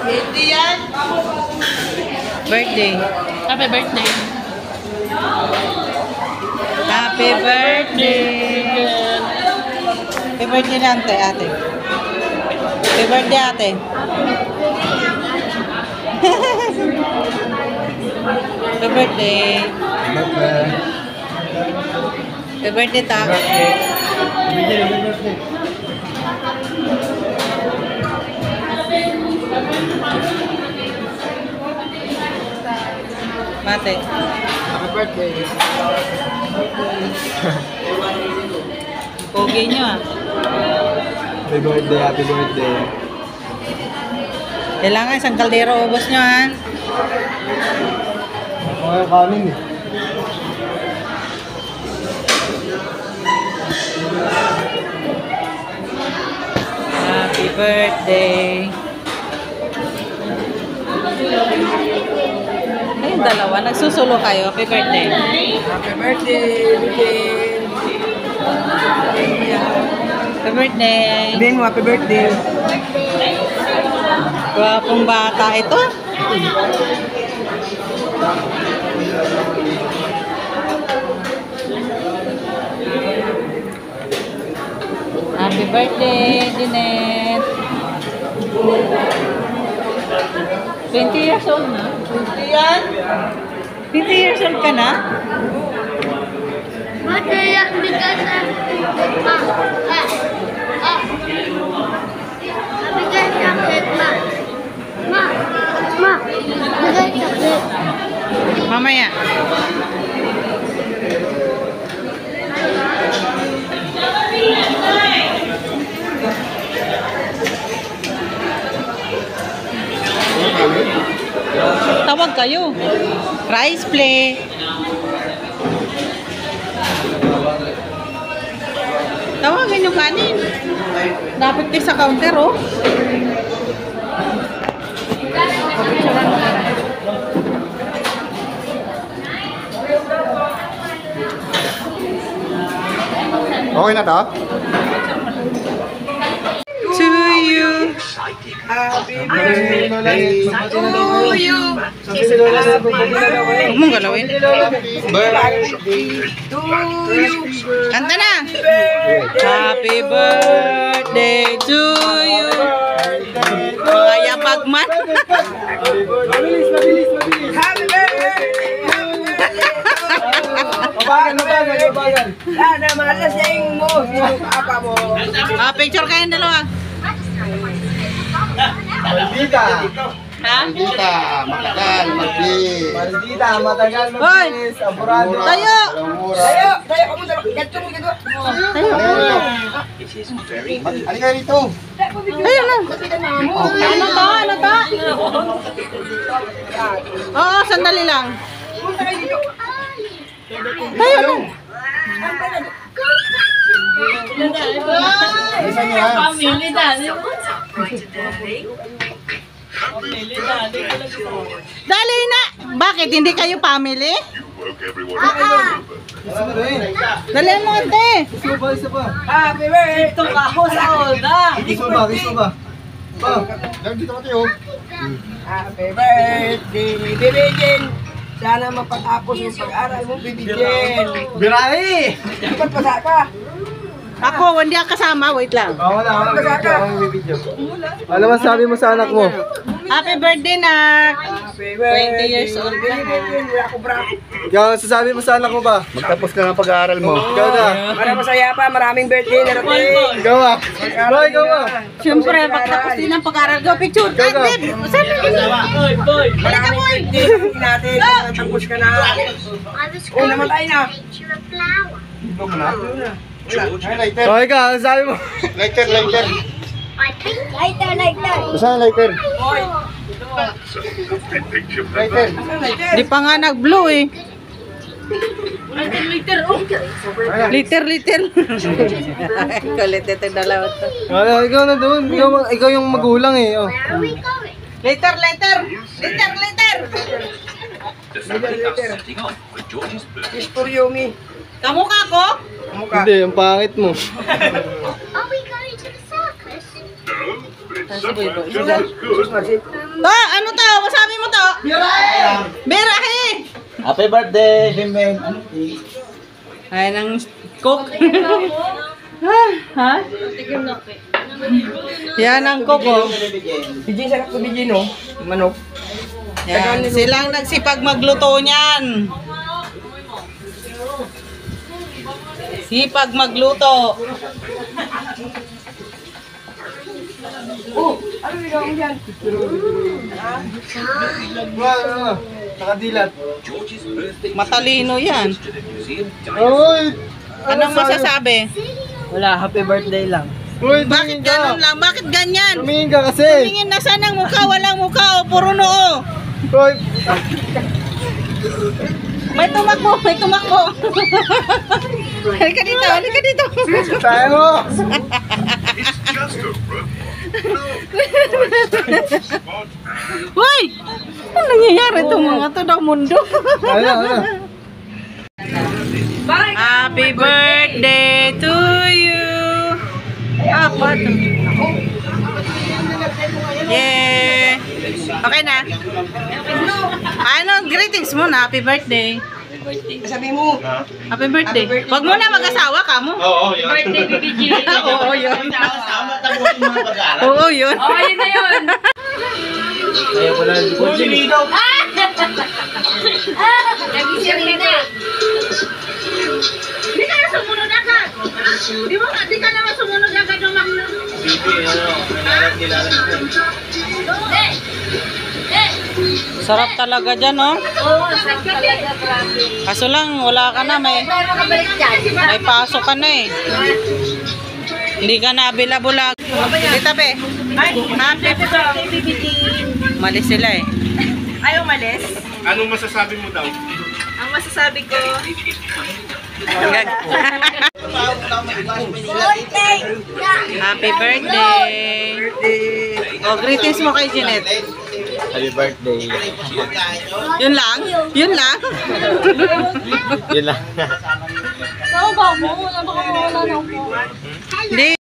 Hindi yan. Birthday. Happy birthday. Happy birthday. Happy birthday na ate. Happy birthday ate. Happy birthday. Happy birthday ta. Mate. Happy birthday. Pogi nyo ah. Happy birthday, happy birthday. Kailangan isang kaldero ubos nyo ha. Mga kanin eh. Happy birthday. Ayun dalawa, nagsusulo kayo. Happy birthday. Happy birthday, Bigin. Happy birthday. Sabihin mo, happy birthday. Gwapong bata ito. Happy birthday, Jeanette. 20 years old na? 20 yan? 20 years old ka na? Mataya bigas bigas chocolate ma bigas chocolate Mamaya. Tawag kayo. Rice plate. Tawagin yung kanin. Dapat kayo sa counter, oh. Okay na to? To you. Happy birthday to you. Huwag mong galawin. Kanta na. Happy birthday to you. Mga yapagman. Happy birthday! Mabagal. Lada, malasing mo. Sino apa mo? Picture kayong dalawa. Maldita. Ha? Maldita. Matagal. Maldita. Matagal. Hoy! Apurado. Tayo! Tayo! Tayo! Kamu dalawa. Ganto mo ganto. Ano kayo rito? Ayun na. Ano to? Ano to? Oo, sandali lang. Tayo na. Isa niya. Family dali. Dali na. Bakit? Hindi kayo family? Dali mo, ate. Isa pa. Happy birthday! Ito ka ho sa Olda. Isa ba? Dito ka tayo. Happy birthday, Baby Jen. Sana mapatapos yung pag-aral mo, Baby Jen. Birahe! Dapat pasa ka. Ako, hindi ako kasama. Wait lang. Wala. Ano masabi mo sa anak mo? Happy birthday, Nak. Happy 20 years old. Baby Jen, wala ko bra. Ikaw, sasabi mo sa anak mo ba? Magtapos ka ng pag-aaral mo. Ikaw na. Para masaya pa, maraming birthday na natin. Ikaw ah. Ikaw ah. Siyempre, pagtapos din ang pag-aral ko. Picture. Go, go. Babe, sabi ko. Maraming birthday natin. Tapos ka na. Oh, namatay na. picture of flower. So, ikaw, sasabi mo. Lighter. I think lighter. Saan lighter? Lighter. Di pa nga nag-blue eh. Liter. Kulit ito yung dalawa to. Ikaw na doon. Ikaw yung magulang eh. Oh. Where are we going? Liter. Is for Yumi. Kamukha ko? Mukha. Hindi, yung pangit mo. Are we going to the circus? Ano to? Masabi mo to? Birahe! Happy birthday, Bimben. Ay, ng cook. Ha? Yan ang cook, oh. Bijin, sarap ko bijin, no? Manok. Yan, silang nagsipag magluto niyan. Sipag magluto. Ano yung dyan? Nakadilat. Matalino yan. Uy! Anong masasabi? Wala, happy birthday lang. Uy, Bakit ganun lang? Bakit ganyan? tumingin ka kasi. Tingin na saan ang mukha? Walang mukha, o puro noo. Uy, May tumakbo, may tumakbo. Halika dito, halika dito. tayo mo. Hoy! Ano nangyayari itong mga to ng mundo? Ano? Happy birthday to you. Apa to? Yeah. Okay na. Ano, greetings muna. Happy birthday. Sabi mo. Happy birthday. Wag mo na mag-asawa ka mo. Birthday, Bibi G. Oo, yun. Oo, yun. Oh, yun na yun. Ayaw ko lang. Di ka na sumunod agad. Di ka naman sumunod agad ng mga... Sarap talaga dyan, no? Oo, sarap talaga. Kaso lang, wala ka na. May pasok ka na eh. Hindi ka na available. Dita be. Happy birthday, Bibi G. Malis sila eh. Ayaw malis. Anong masasabi mo daw? Ang masasabi ko, Happy birthday. Oh, greetings mo kay Jeanette. Happy birthday. Yun lang? Yun lang? Yun lang. ano ba mo? Wala ba ka mawala na ako? Hindi.